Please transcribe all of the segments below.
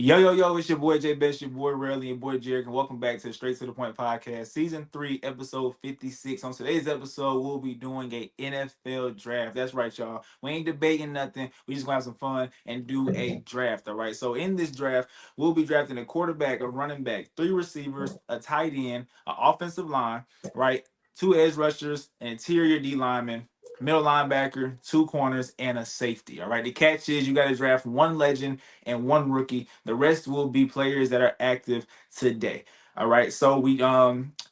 Yo, it's your boy J Bess, your boy Rell, and your boy Jerrick, and welcome back to the Straight to the Point podcast, season 3, episode 56. On today's episode, we'll be doing a NFL draft. That's right, y'all. We ain't debating nothing. We just gonna have some fun and do a draft. All right. So in this draft, we'll be drafting a quarterback, a running back, 3 receivers, a tight end, an offensive line, right? 2 edge rushers, an interior D lineman, middle linebacker, 2 corners, and a safety. All right. The catch is you got to draft 1 legend and 1 rookie. The rest will be players that are active today. All right. So we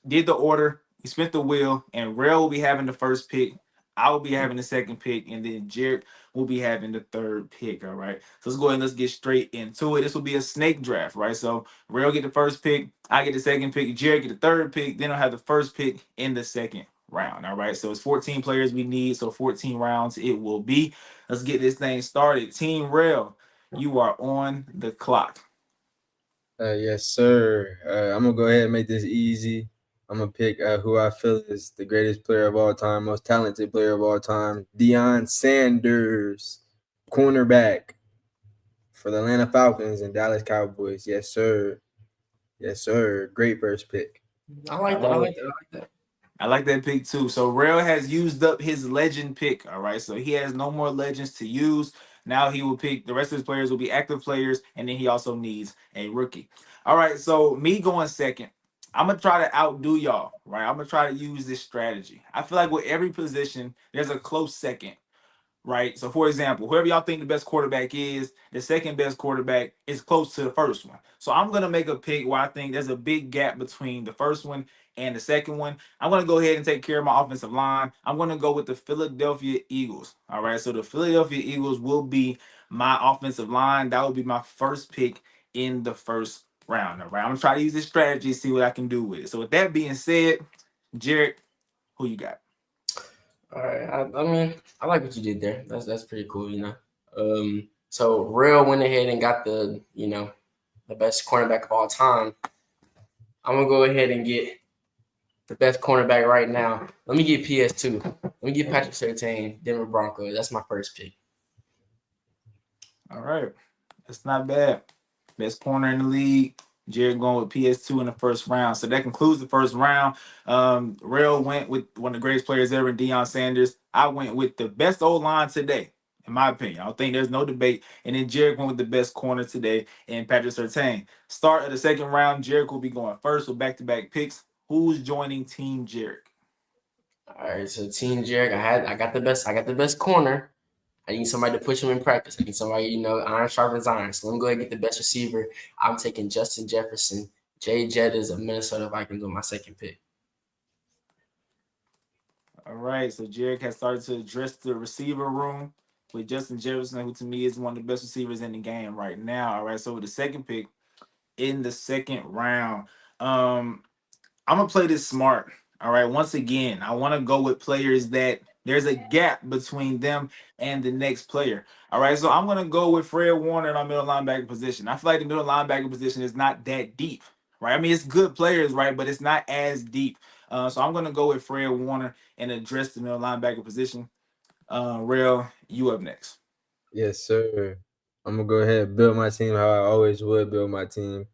did the order. We spent the wheel, and Rell will be having the first pick. I will be having the second pick, and then Jerrick will be having the third pick. All right. So let's go ahead and let's get straight into it. This will be a snake draft, right? So Rell get the first pick, I get the second pick, Jerrick get the third pick, then I'll have the first pick in the second round. All right. So it's 14 players we need. So 14 rounds it will be. Let's get this thing started. Team Rell, you are on the clock. Yes, sir. I'm gonna go ahead and make this easy. I'm gonna pick who I feel is the greatest player of all time, most talented player of all time, Deion Sanders, cornerback for the Atlanta Falcons and Dallas Cowboys. Yes, sir. Yes, sir. Great first pick. I like that. I like that. I like that. I like that pick too. So Rell has used up his legend pick. All right. So he has no more legends to use. Now he will pick the rest of his players will be active players, and then he also needs a rookie. All right. So me going second, I'm gonna try to outdo y'all. Right. I'm gonna try to use this strategy. I feel like with every position, there's a close second. Right. So, for example, whoever y'all think the best quarterback is, the second best quarterback is close to the first one. So, I'm going to make a pick where I think there's a big gap between the first one and the second one. I'm going to go ahead and take care of my offensive line. I'm going to go with the Philadelphia Eagles. All right. So, the Philadelphia Eagles will be my offensive line. That will be my first pick in the first round. All right. I'm going to try to use this strategy, see what I can do with it. So, with that being said, Jerrick, who you got? All right. I mean, I like what you did there. That's pretty cool, you know. So Real went ahead and got the best cornerback of all time. I'm gonna go ahead and get the best cornerback right now. Let me get PS2. Let me get Patrick Surtain, Denver Broncos. That's my first pick. All right. That's not bad. Best corner in the league. Jared going with PS2 in the first round. So that concludes the first round. Rell went with one of the greatest players ever, Deion Sanders. I went with the best old line today, in my opinion. I don't think there's no debate. And then Jared went with the best corner today in Patrick Surtain. Start of the second round, Jared will be going first with back-to-back picks. Who's joining Team Jared? All right, so Team Jerrick, I got the best. I got the best corner. I need somebody to push him in practice. I need somebody, iron sharpens iron. So let me go ahead and get the best receiver. I'm taking Justin Jefferson. Jay Jettas of Minnesota Vikings on my second pick. All right, so Jared has started to address the receiver room with Justin Jefferson, who to me is one of the best receivers in the game right now. All right, so with the second pick in the second round, I'm gonna play this smart. All right, once again, I want to go with players that there's a gap between them and the next player. All right, so I'm gonna go with Fred Warner in our middle linebacker position. I feel like the middle linebacker position is not that deep, right? I mean, it's good players, right, but it's not as deep. So I'm gonna go with Fred Warner and address the middle linebacker position. Rell, you up next. Yes, sir. I'm gonna go ahead and build my team how I always would build my team.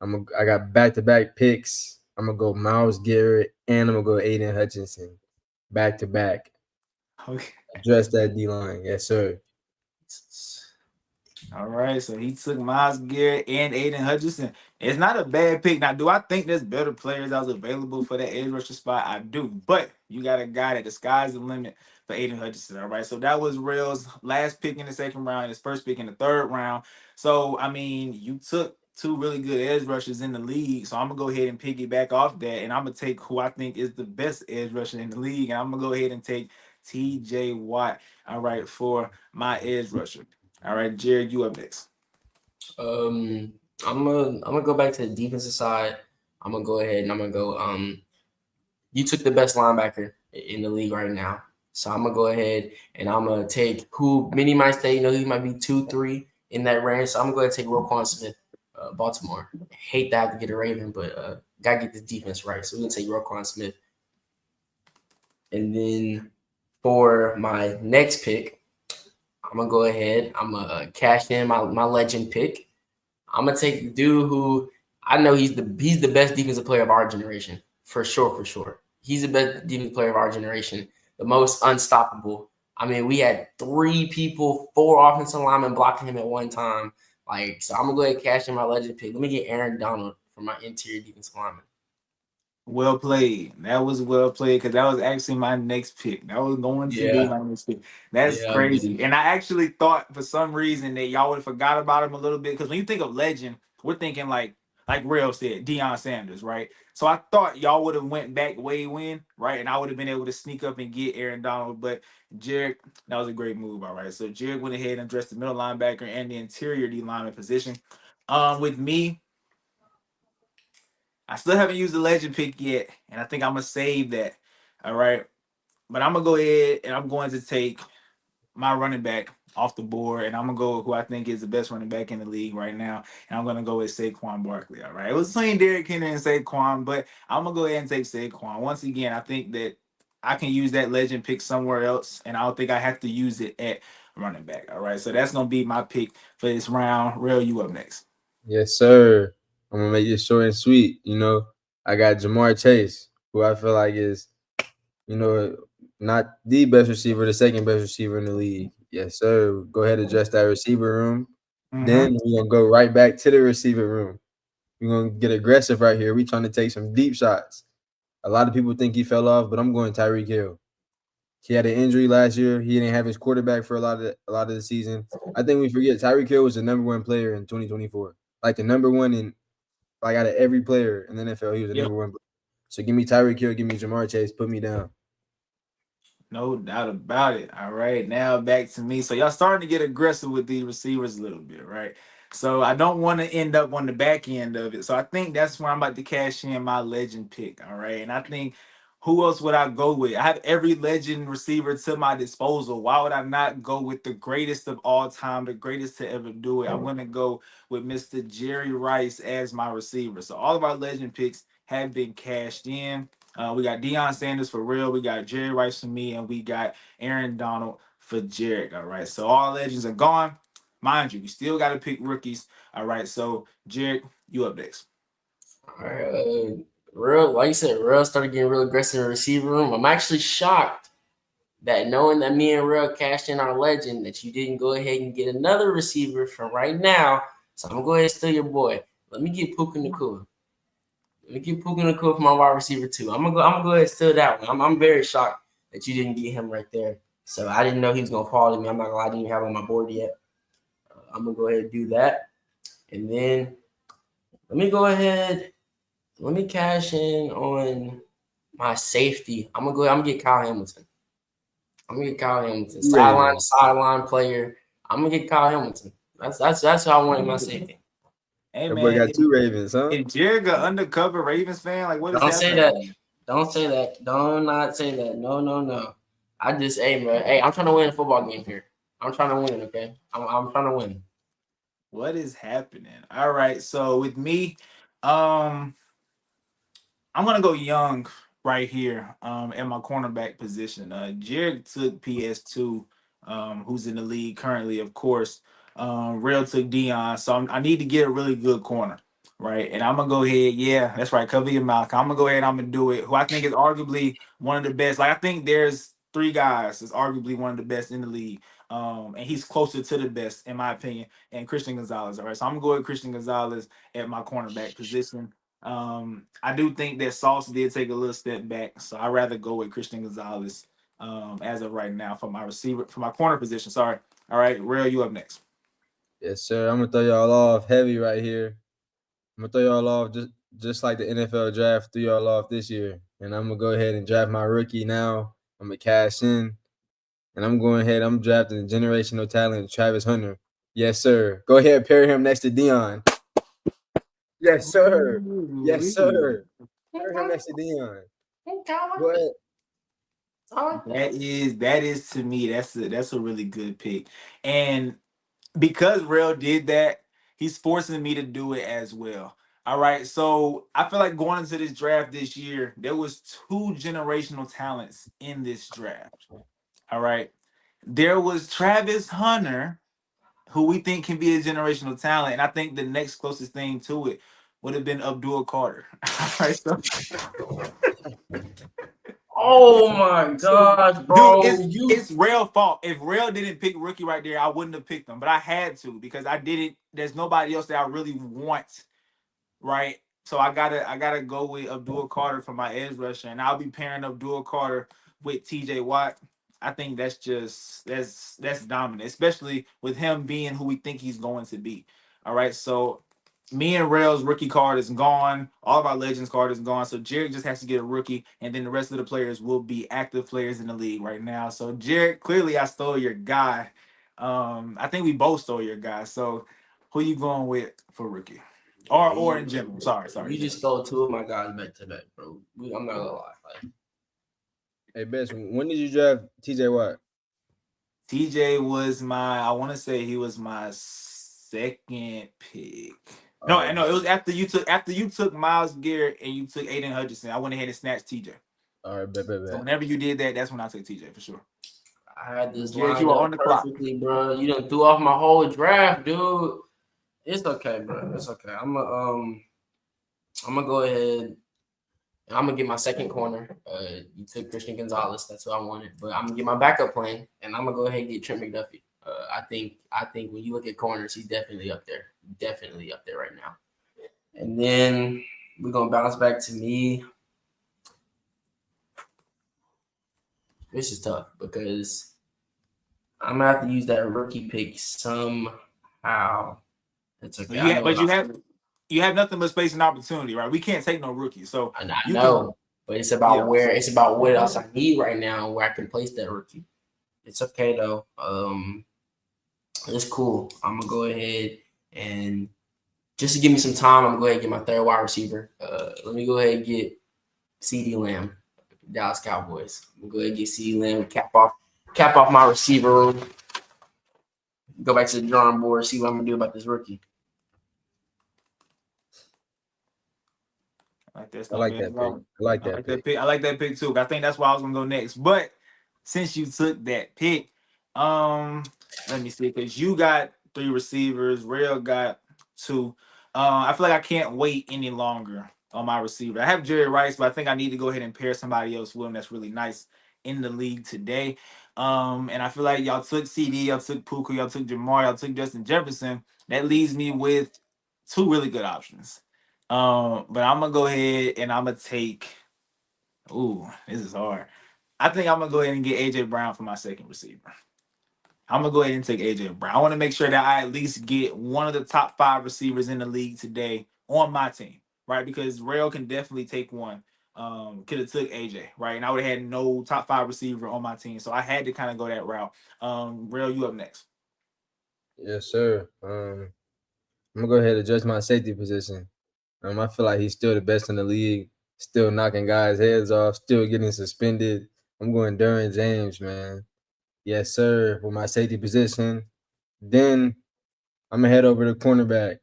I got back-to-back picks. I'm gonna go Miles Garrett and I'm gonna go Aiden Hutchinson. Back to back. Okay. Address that D line. Yes, sir. All right, so he took Miles Garrett and Aiden Hutchinson. It's not a bad pick. Now, do I think there's better players that was available for that edge rusher spot? I do, but you got a guy that the sky's the limit for Aiden Hutchinson. All right, so that was Rell's last pick in the second round, his first pick in the third round. So, I mean, you took 2 really good edge rushers in the league. So I'm gonna go ahead and piggyback off that, and I'm gonna take who I think is the best edge rusher in the league, and I'm gonna go ahead and take T.J. Watt. All right, for my edge rusher. All right, Jared, you up next. I'm gonna go back to the defensive side. I'm gonna go ahead and I'm gonna go. You took the best linebacker in the league right now, so I'm gonna go ahead and I'm gonna take who many might say he might be 2-3 in that range. So I'm gonna go ahead and take Roquan Smith, Baltimore. Hate to have to get a Raven, but gotta get the defense right. So we're gonna take Roquan Smith, and then for my next pick, I'm gonna go ahead. I'm gonna cash in my legend pick. I'm gonna take the dude who I know he's the best defensive player of our generation for sure, for sure. He's the best defensive player of our generation, the most unstoppable. I mean, we had three people, four offensive linemen blocking him at one time. Like, so I'm gonna go ahead and cash in my legend pick. Let me get Aaron Donald for my interior defensive lineman. Well played. That was well played because that was actually my next pick. That was going to be Yeah, my next pick. That's yeah, man. crazy. And I actually thought for some reason that y'all would have forgot about him a little bit because when you think of legend, we're thinking like Real said, Deion Sanders, right? So I thought y'all would have went back way when, right? And I would have been able to sneak up and get Aaron Donald. But Jerrick, that was a great move, all right. So Jerrick went ahead and addressed the middle linebacker and the interior D lineman position. With me, I still haven't used the legend pick yet, and I think I'm gonna save that. All right, but I'm gonna go ahead and I'm going to take my running back off the board, and I'm gonna go with who I think is the best running back in the league right now, and I'm gonna go with Saquon Barkley. All right, it was between Derrick Henry and Saquon, but I'm gonna go ahead and take Saquon. Once again, I think that I can use that legend pick somewhere else, and I don't think I have to use it at running back. All right, so that's gonna be my pick for this round. Real, you up next? Yes, sir. I'm gonna make this short and sweet. I got Jamar Chase, who I feel like is, you know, not the best receiver, the second best receiver in the league. Yes, sir. Go ahead and address that receiver room. Mm-hmm. Then we're gonna go right back to the receiver room. We're gonna get aggressive right here. We trying to take some deep shots. A lot of people think he fell off, but I'm going Tyreek Hill. He had an injury last year. He didn't have his quarterback for a lot of the season. I think we forget Tyreek Hill was the number one player in 2024. Like the number one in like out of every player in the NFL, he was the Yep. number one. So give me Tyreek Hill, give me Jamar Chase, put me down. No doubt about it. All right, now back to me. So y'all starting to get aggressive with these receivers a little bit, right? So I don't want to end up on the back end of it. So I think that's where I'm about to cash in my legend pick. All right, and I think who else would I go with? I have every legend receiver to my disposal. Why would I not go with the greatest of all time, the greatest to ever do it? I'm gonna go with Mr. Jerry Rice as my receiver. So all of our legend picks have been cashed in. We got Deion Sanders for real. We got Jerry Rice for me, and we got Aaron Donald for Jarek. All right. So all legends are gone. Mind you, we still got to pick rookies. All right. So Jarek, you up next. All right, real like you said, real started getting real aggressive in the receiver room. I'm actually shocked that knowing that me and Real cashed in our legend, that you didn't go ahead and get another receiver from right now. So I'm gonna go ahead and steal your boy. Let me get Puka Nakua. Let me get Puka Nakua for my wide receiver too. I'm gonna go ahead and steal that one. I'm very shocked that you didn't get him right there. So I didn't know he was gonna fall to me. I'm not gonna lie, I didn't even have him on my board yet. I'm gonna go ahead and do that, and then let me go ahead. Let me cash in on my safety. I'm gonna get Kyle Hamilton. I'm gonna get Kyle Hamilton. Sideline to Ravens. sideline player. I'm gonna get Kyle Hamilton. That's how I want in my safety. Hey That boy man, got two Ravens, huh? is Jarek an undercover Ravens fan? Like, what is Don't say happening that. right now? Don't say that. Do not say that. No, no, no. I just, hey, man. Hey, I'm trying to win a football game here. I'm trying to win, okay? I'm trying to win. What is happening? All right. So with me, um, I'm gonna go young right here at my cornerback position. Jared took PS2, who's in the league currently, of course. Real took Dion, so I need to get a really good corner, right? And I'm gonna go ahead. Yeah, that's right. Cover your mouth. I'm gonna go ahead. I'm gonna do it. Who I think is arguably one of the best. Like I think there's three guys that's arguably one of the best in the league. And he's closer to the best in my opinion. And Christian Gonzalez. All right, so I'm gonna go with Christian Gonzalez at my cornerback position. I do think that Sauce did take a little step back, so I'd rather go with Christian Gonzalez as of right now for my receiver, for my corner position. Sorry. All right, Rail, you up next. Yes, sir. I'm gonna throw y'all off heavy right here. I'm gonna throw y'all off just like the NFL draft threw y'all off this year. And I'm gonna go ahead and draft my rookie now. I'm gonna cash in. And I'm going ahead. I'm drafting the generational talent, Travis Hunter. Yes, sir. Go ahead, pair him next to Dion. Yes, sir. Yes, Ooh-wee. sir. Pair him next to Dion. Okay, I Go like that. ahead. I like that. That is to me that's a really good pick, and because Rail did that, he's forcing me to do it as well. All right, so I feel like going into this draft this year, there was two generational talents in this draft. All right, there was Travis Hunter who we think can be a generational talent. And I think the next closest thing to it would have been Abdul Carter. All right, so Oh my gosh, dude, bro. it's Rell's fault. If Rell didn't pick rookie right there, I wouldn't have picked him. But I had to because I did it. There's nobody else that I really want, right? So I gotta go with Abdul Carter for my edge rusher, and I'll be pairing Abdul Carter with TJ Watt. I think that's dominant, especially with him being who we think he's going to be. All right, so me and Rail's rookie card is gone. All of our legends card is gone. So Jerrick just has to get a rookie, and then the rest of the players will be active players in the league right now. So Jerrick, clearly I stole your guy. I think we both stole your guy. So who you going with for rookie? Or in general. Sorry, You just general. stole two of my guys back to back, bro. I'm not gonna lie. Like, Hey, Bess, when did you draft TJ Watt? TJ was I want to say he was my second pick. All No, right, no, it was after you took Miles Garrett and you took Aiden Hutchinson. I went ahead and snatched TJ. all right, bet. So whenever you did that, that's when I took TJ for sure. I had this Jared, lined you are on up the clock. perfectly, bro. You done threw off my whole draft, dude. It's okay, bro. It's okay. I'm gonna go ahead. And I'm gonna get my second corner. You took Christian Gonzalez. That's what I wanted. But I'm gonna get my backup plan, and I'm gonna go ahead and get Trent McDuffie. I think when you look at corners, he's definitely up there. Definitely up there right now. And then we're gonna bounce back to me. This is tough because I'm gonna have to use that rookie pick somehow. It's okay. I Yeah, know but what you have nothing but space and opportunity, right? We can't take no rookie. So I you can know, but it's yeah. about what else I need right now and where I can place that rookie. It's okay though. It's cool. I'm gonna go ahead and just to give me some time, I'm gonna go ahead and get my third wide receiver. Let me go ahead and get CD Lamb, Dallas Cowboys. I'm gonna go ahead and get CD Lamb, cap off my receiver room. Go back to the drawing board, see what I'm gonna do about this rookie. I like that I stuff, like man. that pick. I like I that like that pick. pick. I like that pick too. I think that's why I was gonna go next. But since you took that pick, um, let me see, because you got three receivers, Rail got two. I feel like I can't wait any longer on my receiver. I have Jerry Rice, but I think I need to go ahead and pair somebody else with him that's really nice in the league today. And I feel like y'all took CD, y'all took Puka, y'all took Jamar, y'all took Justin Jefferson. That leaves me with two really good options. But I'm gonna go ahead and I'm gonna take. Ooh, this is hard. I think I'm gonna go ahead and get AJ Brown for my second receiver. I'm gonna go ahead and take AJ Brown. I want to make sure that I at least get one of the top five receivers in the league today on my team, right? Because Rail can definitely take one. Could have took AJ, right? And I would have had no top five receiver on my team, so I had to kind of go that route. Rail, you up next? Yes, sir. I'm gonna go ahead and adjust my safety position. I feel like he's still the best in the league, still knocking guys' heads off, still getting suspended. I'm going Derwin James, man. Yes, sir, for my safety position. Then I'm gonna head over to cornerback.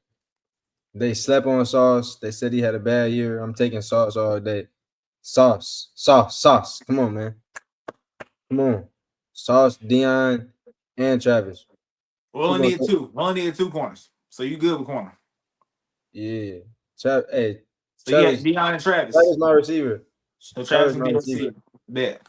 They slept on Sauce. They said he had a bad year. I'm taking Sauce all day. Sauce. Come on, man. Come on. Sauce, Dion, and Travis. We Who only gonna need take? two. We only need two corners, so you good with corner. Yeah. Hey, So you got Travis. Deion and Travis. Travis my receiver. So Travis Travis can my be your receiver. receiver. Bet.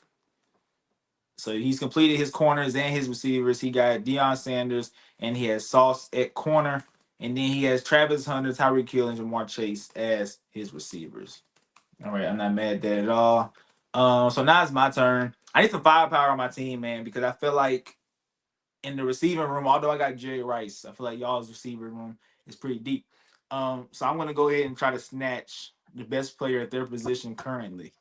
So he's completed his corners and his receivers. He got Deion Sanders and he has Sauce at corner. And then he has Travis Hunter, Tyreek Hill, and Jamar Chase as his receivers. All right, I'm not mad at that at all. So now it's my turn. I need some firepower on my team, man, because I feel like in the receiving room, although I got Jerry Rice, I feel like y'all's receiving room is pretty deep. So I'm gonna go ahead and try to snatch the best player at their position currently.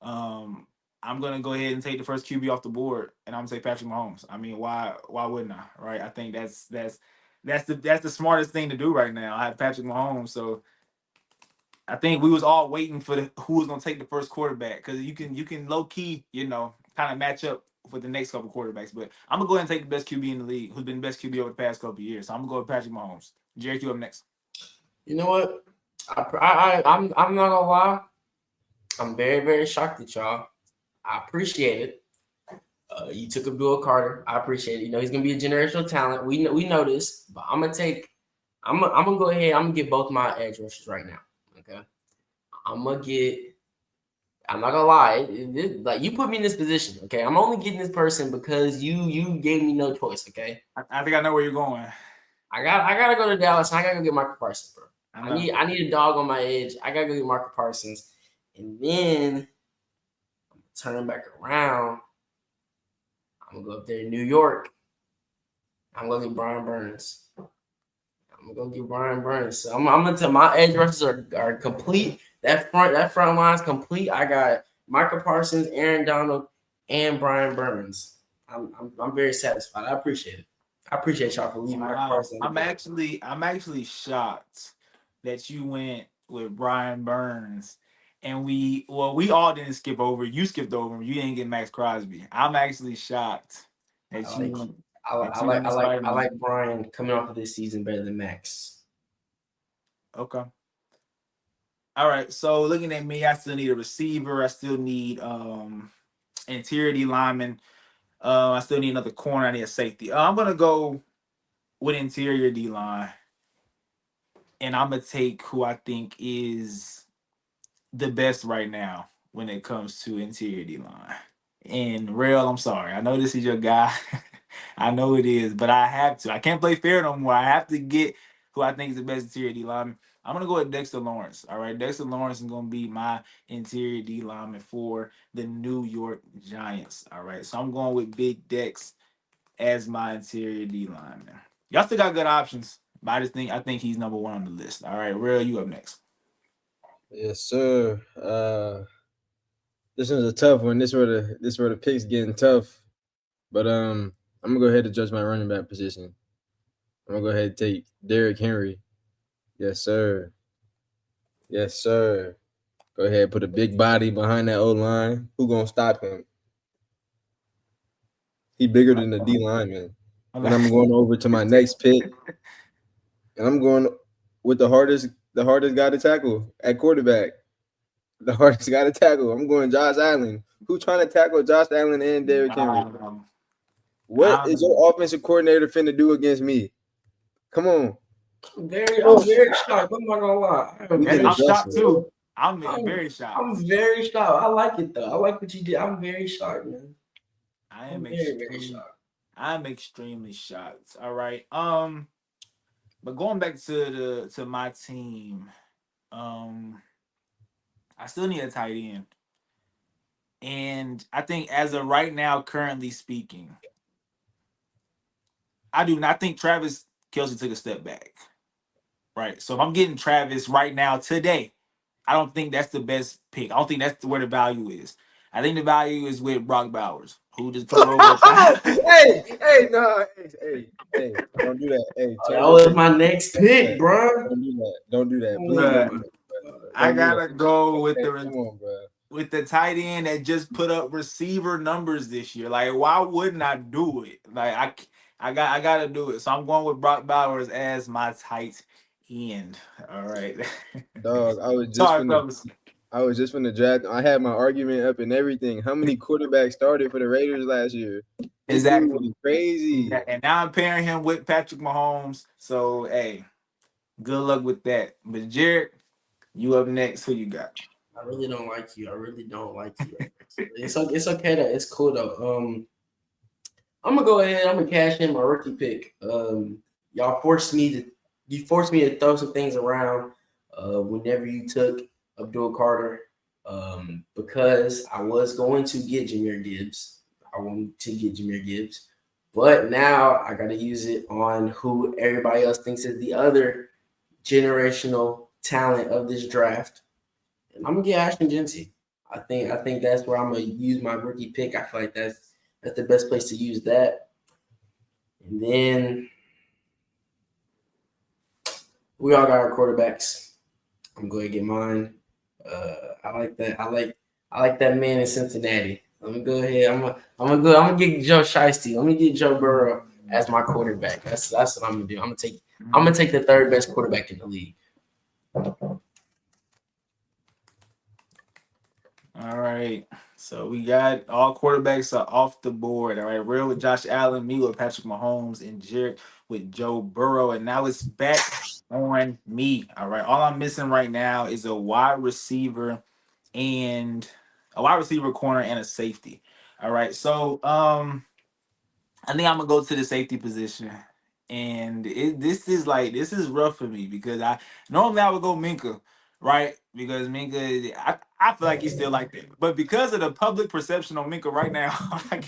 Um, I'm gonna go ahead and take the first QB off the board, and I'm gonna take Patrick Mahomes. I mean, why wouldn't I? Right? I think that's the smartest thing to do right now. I have Patrick Mahomes, so I think we was all waiting for who was gonna take the first quarterback because you can low key kind of match up with the next couple quarterbacks. But I'm gonna go ahead and take the best QB in the league, who's been the best QB over the past couple of years. So I'm gonna go with Patrick Mahomes. Jerry, you up next? You know what? I'm not gonna lie. I'm very, very shocked at y'all. I appreciate it. You took Abdul Carter. I appreciate it. You know he's gonna be a generational talent. We know this, but I'm gonna go ahead. I'm gonna get both my edge rushers right now. Okay, I'm gonna get. I'm not gonna lie. Like you put me in this position. Okay, I'm only getting this person because you gave me no choice. Okay, I think I know where you're going. I gotta go to Dallas. And I gotta go get Michael Parsons, bro. I I need a dog on my edge. I gotta go get Michael Parsons, and then I'm gonna turn back around. I'm gonna go up there in New York. I'm gonna get Brian Burns. I'm gonna get Brian Burns. So I'm gonna tell my edge rushers are complete. That front line's complete. I got Michael Parsons, Aaron Donald, and Brian Burns. I'm very satisfied. I appreciate it. I appreciate y'all for leaving Michael Parsons. I'm actually shocked that you went with Brian Burns. And we all didn't skip over. You skipped over him. You didn't get Max Crosby. I'm actually shocked that I like Brian coming off of this season better than Max. Okay. All right. So looking at me, I still need a receiver. I still need interior D lineman. I still need another corner. I need a safety. I'm gonna go with interior D line, and I'm gonna take who I think is the best right now when it comes to interior D line. And Rell, I'm sorry. I know this is your guy. I know it is, but I have to. I can't play fair no more. I have to get who I think is the best interior D lineman. I'm gonna go with Dexter Lawrence. All right, Dexter Lawrence is gonna be my interior D lineman for the New York Giants. All right, so I'm going with Big Dex as my interior D lineman. Y'all still got good options, but I think he's number one on the list. All right, Rell, you up next. Yes, sir. This one's a tough one. This where the picks getting tough. But I'm gonna go ahead and judge my running back position. I'm gonna go ahead and take Derrick Henry. Yes, sir. Yes, sir. Go ahead, put a big body behind that O line. Who gonna stop him? He bigger than the D lineman. And I'm going over to my next pick, and I'm going with the hardest guy to tackle at quarterback. The hardest guy to tackle. I'm going Josh Allen. Who trying to tackle Josh Allen and Derrick Henry? What is your offensive coordinator finna do against me? Come on. I'm very shocked. I'm not gonna lie. I'm shocked too. I'm very shocked. I'm very shocked. I like it though. I like what you did. I'm very shocked, man. I'm very shocked. I'm extremely shocked. All right. But going back to my team, I still need a tight end. And I think as of right now, currently speaking, I do not think Travis Kelce took a step back. Right. So if I'm getting Travis right now today, I don't think that's the best pick. I don't think that's where the value is. I think the value is with Brock Bowers, who just put over. hey, don't do that. Hey, that was my next pick, bro. Don't do that. Please. I gotta go with with the tight end that just put up receiver numbers this year. Like, why wouldn't I do it? Like, I gotta do it. So I'm going with Brock Bowers as my tight end. All right. Dog, I was just from the draft. I had my argument up and everything. How many quarterbacks started for the Raiders last year? Exactly. Crazy. And now I'm pairing him with Patrick Mahomes. So hey, good luck with that. But Jerrick, you up next. Who you got? I really don't like you. It's okay though. It's cool though. I'm gonna go ahead. I'm gonna cash in my rookie pick. Y'all forced me to throw some things around. Whenever you took Abdul Carter, because I was going to get Jahmyr Gibbs. I wanted to get Jahmyr Gibbs, but now I got to use it on who everybody else thinks is the other generational talent of this draft. And I'm gonna get Ashton Genty. I think that's where I'm gonna use my rookie pick. I feel like that's the best place to use that. And then we all got our quarterbacks. I'm going to get mine. I like that. I like that man in Cincinnati. Let me go ahead. I'm gonna get Joe Shiesty. Let me get Joe Burrow as my quarterback. That's what I'm gonna do. I'm gonna take the third best quarterback in the league. All All right. So we got all quarterbacks are off the board. All right. Real with Josh Allen, me with Patrick Mahomes, and Jerrick with Joe Burrow. And now it's back on me. All right. All I'm missing right now is and a wide receiver corner and a safety. All right. So I think I'm gonna go to the safety position, and this is rough for me because I normally I would go Minka, right? Because Minka, I feel like he's still like that, but because of the public perception on Minka right now, I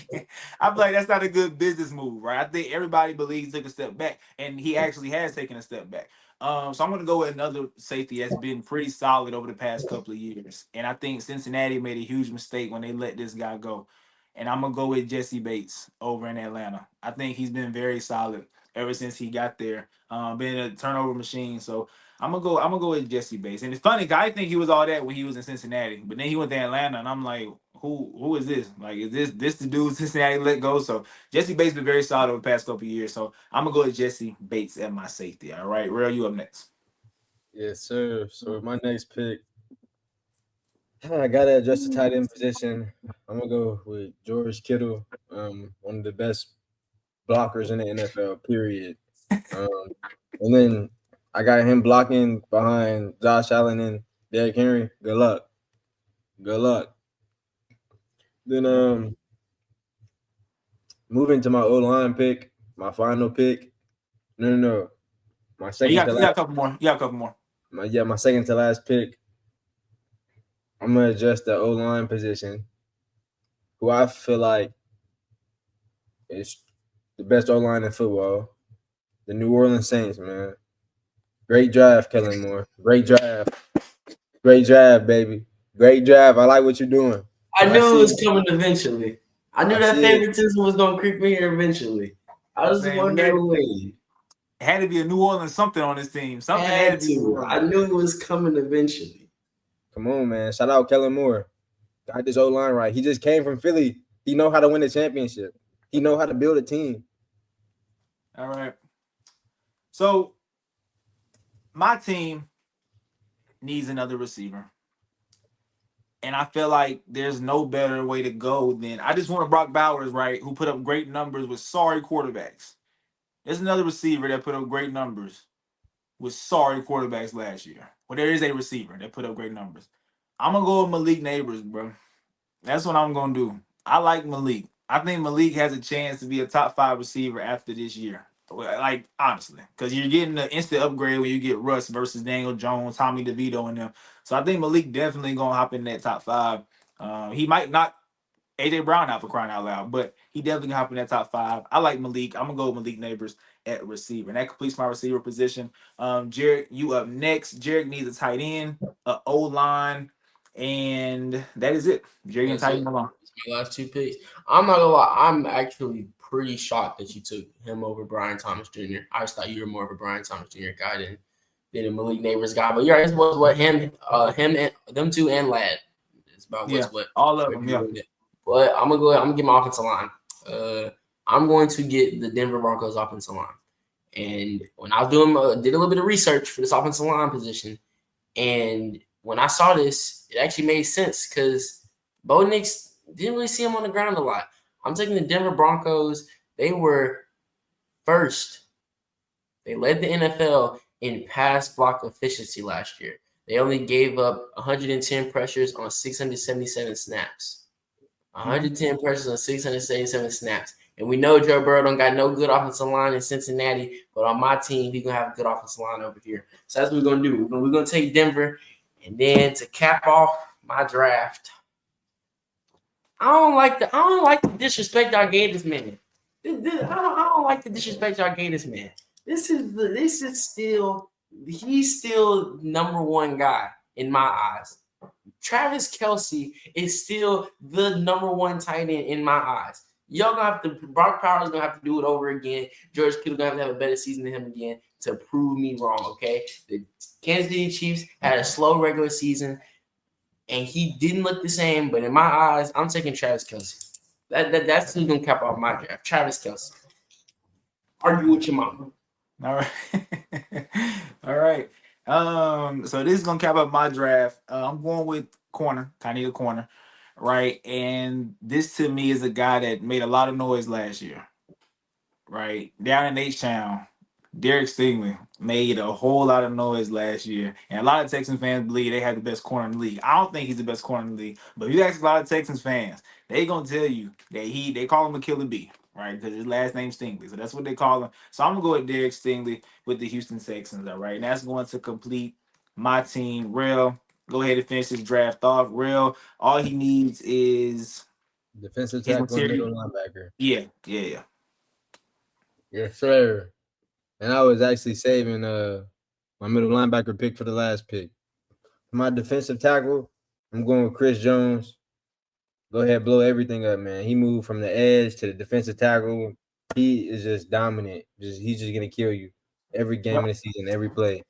feel like that's not a good business move, right? I think everybody believes he took a step back, and he actually has taken a step back. So I'm gonna go with another safety that's been pretty solid over the past couple of years, and I think Cincinnati made a huge mistake when they let this guy go, and I'm gonna go with Jesse Bates over in Atlanta. I think he's been very solid ever since he got there. Been a turnover machine. So I'm gonna go with Jesse Bates. And it's funny, 'cause I think he was all that when he was in Cincinnati, but then he went to Atlanta, and I'm like, who is this? Like, is this the dude Cincinnati let go? So Jesse Bates been very solid over the past couple of years. So I'm gonna go with Jesse Bates at my safety. All right, Real, you up next. Yes, sir. So my next pick, I gotta address the tight end position. I'm gonna go with George Kittle, one of the best blockers in the NFL. Period. Um, and then I got him blocking behind Josh Allen and Derrick Henry. Good luck. Good luck. Then moving to my O line pick, my final pick. No, no, no. My Hey, second to you got last. a couple more. You got a couple more. My second to last pick. I'm gonna adjust the O line position. Who I feel like is the best O line in football. The New Orleans Saints, man. Great draft, Kellen Moore. Great draft. Great draft, baby. Great draft. I like what you're doing. I I knew it see was it. coming eventually. I knew I that see it. favoritism was gonna creep in here eventually. I was Man, we wondering when. had to be a New Orleans something on this team. Something had to Had be New to. I Orleans. knew it was coming eventually. Come on, man. Shout out Kellen Moore. Got this O line right. He just came from Philly. He know how to win a championship. He know how to build a team. All right. So my team needs another receiver. And I feel like there's no better way to go than I just want Brock Bowers, right, who put up great numbers with sorry quarterbacks. There's another receiver that put up great numbers with sorry quarterbacks last year. Well, there is a receiver that put up great numbers. I'm gonna go with Malik Neighbors, bro. That's what I'm gonna do. I like Malik. I think Malik has a chance to be a top 5 receiver after this year. Like honestly, because you're getting the instant upgrade when you get Russ versus Daniel Jones, Tommy DeVito, and them. So I think Malik definitely gonna hop in that top 5. He might not AJ Brown out for crying out loud, but he definitely gonna hop in that top 5. I like Malik. I'm gonna go with Malik Neighbors at receiver, and that completes my receiver position. Jarek, you up next. Jarek needs a tight end, a O line, and that is it. Jerry and That's it. Titan along. It's my last two picks. I'm not gonna lie. I'm actually pretty shocked that you took him over Brian Thomas Jr. I just thought you were more of a Brian Thomas Jr. guy than a Malik Neighbors guy. But you're right. It was what him and them two and Lad. It's about Yeah, what all of them. you Yeah. doing it. But I'm gonna go ahead. I'm gonna get my offensive line. I'm going to get the Denver Broncos offensive line. And when I was doing did a little bit of research for this offensive line position, and when I saw this, it actually made sense because Bo Nix didn't really see him on the ground a lot. I'm taking the Denver Broncos. They were first. They led the NFL in pass block efficiency last year. They only gave up 110 pressures on 677 snaps. Mhm. 110 pressures on 677 snaps. And we know Joe Burrow don't got no good offensive line in Cincinnati, but on my team, he's going to have a good offensive line over here. So that's what we're going to do. We're going to take Denver. And then to cap off my draft, I don't like the disrespect y'all gave this man. I don't like the disrespect y'all gave this man. He's still number one guy in my eyes. Travis Kelce is still the number one tight end in my eyes. Y'all gonna have to Brock Powers gonna have to do it over again. George Kittle gonna have a better season than him again to prove me wrong. Okay, the Kansas City Chiefs had a slow regular season, and he didn't look the same. But in my eyes, I'm taking Travis Kelce. That's who's gonna cap off my draft. Travis Kelce. Argue with your mama. All right. All right. So this is gonna cap up my draft. I'm going with corner. I need a corner. right? And this to me is a guy that made a lot of noise last year, right? Down in H-Town, Derek Stingley made a whole lot of noise last year. And a lot of Texans fans believe they have the best corner in the league. I don't think he's the best corner in the league, but if you ask a lot of Texans fans, they gonna tell you that they call him a killer bee, right? Because his last name's Stingley. So that's what they call him. So I'm gonna go with Derek Stingley with the Houston Texans, all right? And that's going to complete my team. Rell, go ahead and finish this draft off. Rell, all he needs is Defensive his tackle and material. middle linebacker. Yeah, yeah, yeah. Yes, sir. And I was actually saving my middle linebacker pick for the last pick. For my defensive tackle, I'm going with Chris Jones. Go ahead, blow everything up, man. He moved from the edge to the defensive tackle. He is just dominant. He's just gonna kill you every game Yep. of the season, every play.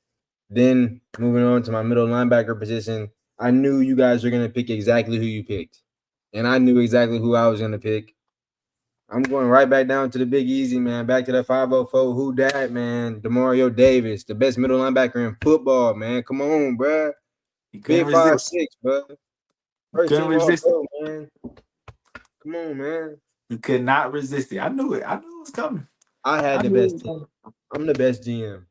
Then moving on to my middle linebacker position, I knew you guys were gonna pick exactly who you picked, and I knew exactly who I was gonna pick. I'm going right back down to the Big Easy, man. Back to the 504. Who dat, man? Demario Davis, the best middle linebacker in football, man. Come on, bruh. He couldn't Big five resist. six, bro. He First couldn't team all resist it. pro, man. Come on, man. He could not resist it. I knew it. I knew it was coming. I had I the knew it best was team. coming. I'm the best GM.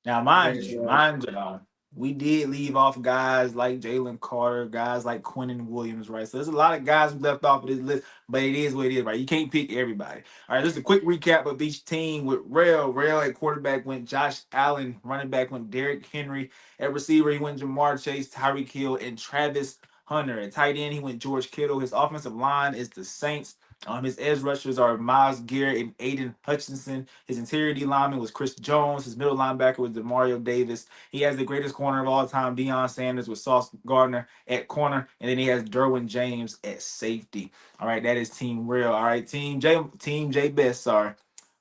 Now, mind you, we did leave off guys like Jalen Carter, guys like Quentin Williams, right? So there's a lot of guys we left off of this list, but it is what it is, right? You can't pick everybody. All right, just a quick recap of each team with Rell at quarterback went Josh Allen, running back went Derrick Henry, at receiver he went Jamar Chase, Tyreek Hill, and Travis Hunter. At tight end he went George Kittle. His offensive line is the Saints. His edge rushers are Miles Garrett and Aiden Hutchinson. His interior D lineman was Chris Jones. His middle linebacker was Demario Davis. He has the greatest corner of all time, Deion Sanders, with Sauce Gardner at corner, and then he has Derwin James at safety. All right, that is Team Real. All right, Team J Best. Sorry,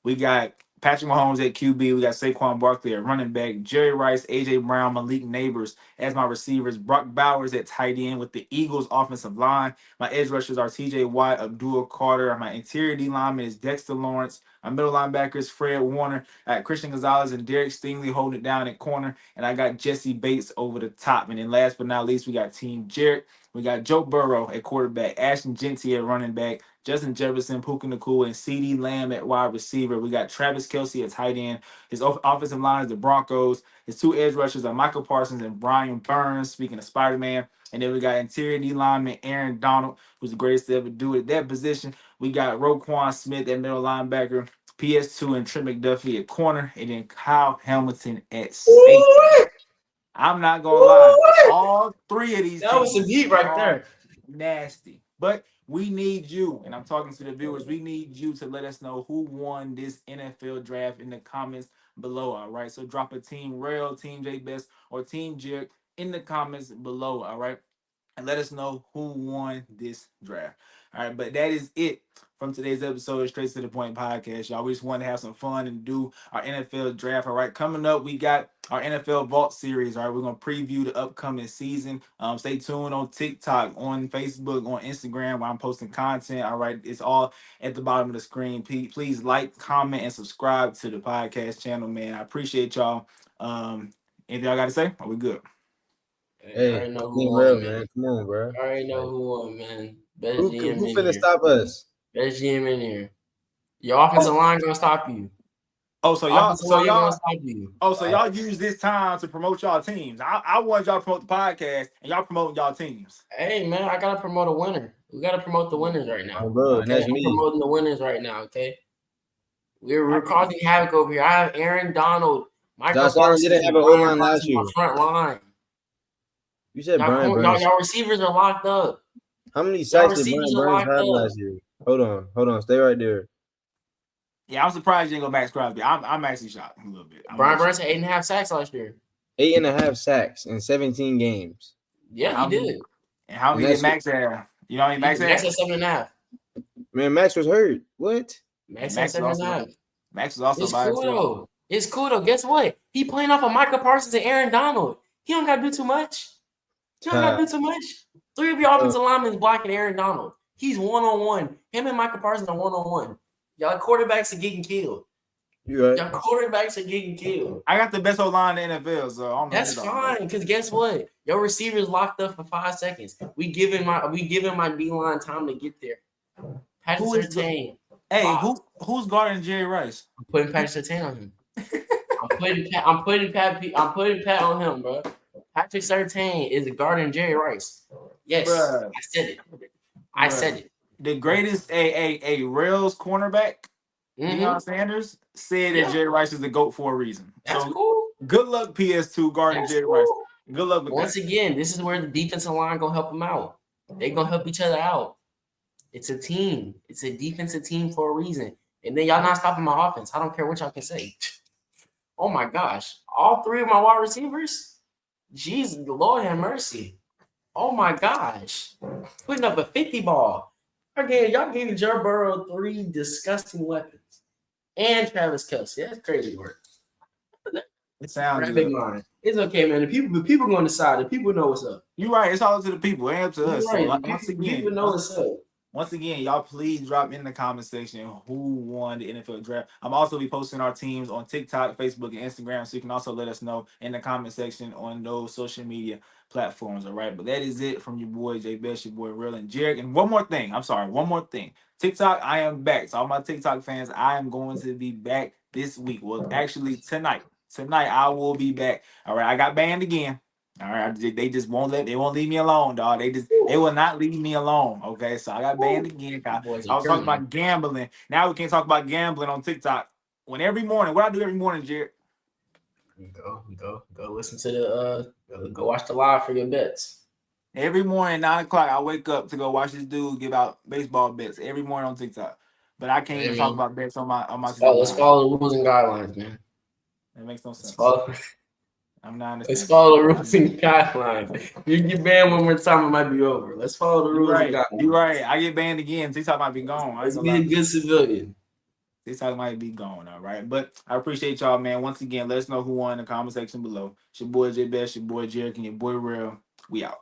we got Patrick Mahomes at QB. We got Saquon Barkley at running back. Jerry Rice, AJ Brown, Malik Neighbors as my receivers. Brock Bowers at tight end with the Eagles offensive line. My edge rushers are TJ Watt, Abdul Carter. My interior D lineman is Dexter Lawrence. My middle linebacker is Fred Warner. I got Christian Gonzalez and Derek Stingley holding it down at corner. And I got Jesse Bates over the top. And then last but not least, we got Team Jerrick. We got Joe Burrow at quarterback, Ashton Genty at running back, Justin Jefferson, Puka Nakua, and CD Lamb at wide receiver. We got Travis Kelce at tight end. His offensive line is the Broncos. His two edge rushers are Michael Parsons and Brian Burns, speaking of Spider-Man. And then we got interior D lineman Aaron Donald, who's the greatest to ever do it at that position. We got Roquan Smith at middle linebacker, PS2 and Trent McDuffie at corner, and then Kyle Hamilton at safety. I'm not gonna lie, all three of these That was some teams heat right are there. nasty. But we need you, and I'm talking to the viewers. We need you to let us know who won this NFL draft in the comments below. All right, so drop a Team Rail, Team J Best, or Team Jerk in the comments below. All right, and let us know who won this draft. All right, but that is it from today's episode of Straight to the Point podcast. Y'all, we just want to have some fun and do our NFL draft. All right, coming up, we got our NFL Vault series. All right, we're gonna preview the upcoming season. Stay tuned on TikTok, on Facebook, on Instagram, where I'm posting content. All right, it's all at the bottom of the screen. Please like, comment, and subscribe to the podcast channel, man. I appreciate y'all. Anything y'all got to say? Are we good? Hey, you Hey, already know who Team won, Real, man. man. Come on, bro. You already know Like, who won, man. Best who GM who in finna here. stop us? Best GM in here. Your offensive line gonna stop you. Oh, so y'all, Offensive so line gonna y'all, stop you. oh, so y'all use this time to promote y'all teams. I want y'all to promote the podcast, and y'all promoting y'all teams. Hey man, I gotta promote a winner. We gotta promote the winners right Oh, now. bro, and Okay, that's I'm me. promoting the winners right now. Okay, I we're mean, causing havoc over here. I have Aaron Donald, Michael Josh Allen Parsons, didn't have and an O Brian line Burns last in my year. front line. You said Y'all, Brian y'all, Burns. y'all receivers are locked up. How many Y'all sacks did receivers Brian are Burns locked have up. last year? Hold on. Stay right there. yeah, I'm surprised you ain't go Max Crosby. I'm actually shocked a little bit. I'm Brian actually Burns shocked. had 8.5 sacks last year. 8.5 sacks in 17 games. And Yeah, he how many? did. And how And many did that's Max have? You know how many Max Max had? had 7.5. man, Max was hurt. What? And Max had seven and a half. Max was also It's by cool himself. though. It's cool though. Guess what? He playing off of Michael Parsons and Aaron Donald. He don't gotta do too much. He don't gotta do too much. Three of your offensive linemen is blocking Aaron Donald. He's one-on-one. Him and Michael Parsons are one-on-one. Y'all quarterbacks are getting killed. You right? Your quarterbacks are getting killed. I got the best O line in the NFL, so I don't know what That's you're talking about. fine, because guess what? Your receivers locked up for 5 seconds. We giving my D line time to get there. Patrick Who is Surtain. Hey, Wow. who's guarding Jerry Rice? I'm putting Patrick Surtain on him. I'm putting Pat on him, bro. Patrick Surtain is guarding Jerry Rice. Yes, Bruh, I said it. I bruh. said it. The greatest a Rails cornerback, Mm-hmm. Deion Sanders, said that Yeah, Jerry Rice is the GOAT for a reason. that's So cool. good luck, PS2 guarding That's Jerry Rice. cool. Good luck with that. Once again, this is where the defensive line gonna help them out. They gonna help each other out. It's a team. It's a defensive team for a reason. And then y'all not stopping my offense. I don't care what y'all can say. Oh my gosh. All 3 of my wide receivers? Jesus, Lord have mercy. Oh my gosh. Putting up a 50 ball. Again, y'all gave Joe Burrow 3 disgusting weapons. And Travis Kelce. That's crazy work. It sounds Right, big good. line. It's okay, man. The people going to decide. The people know what's up. You're right. It's all up to the people. It ain't up to You're us. So right. like, The people know what's up. once again, y'all please drop in the comment section who won the NFL draft. I'm also be posting our teams on TikTok, Facebook, and Instagram, so you can also let us know in the comment section on those social media platforms. All right, but that is it from your boy Jay Bess, your boy Rell and Jerrick. And one more thing. I'm sorry. One more thing. TikTok, I am back. So all my TikTok fans, I am going to be back this week. Well, actually tonight. Tonight I will be back. All right, I got banned again. All right, they just they won't leave me alone, dog. They will not leave me alone. Okay, so I got banned again. Boys I are was talking criminal. about gambling. Now we can't talk about gambling on TikTok. When every morning, what I do every morning, Jared? Go listen to go watch the live for your bets. Every morning, 9 o'clock, I wake up to go watch this dude give out baseball bets every morning on TikTok. But I can't I even talk mean, about bets on my TikTok let's live. follow the rules and guidelines, man. That makes no Let's sense. follow. I'm not Let's understanding. follow the rules and guidelines. You get banned one more time, it might be over. Let's follow the You're rules and right. You're guidelines. right. I get banned again. TikTok might be gone. I ain't Let's gonna be lie. a good civilian. TikTok might be gone, all right. But I appreciate y'all, man. Once again, let us know who won in the comment section below. It's your boy J Best, your boy Jerrick, and your boy Real. We out.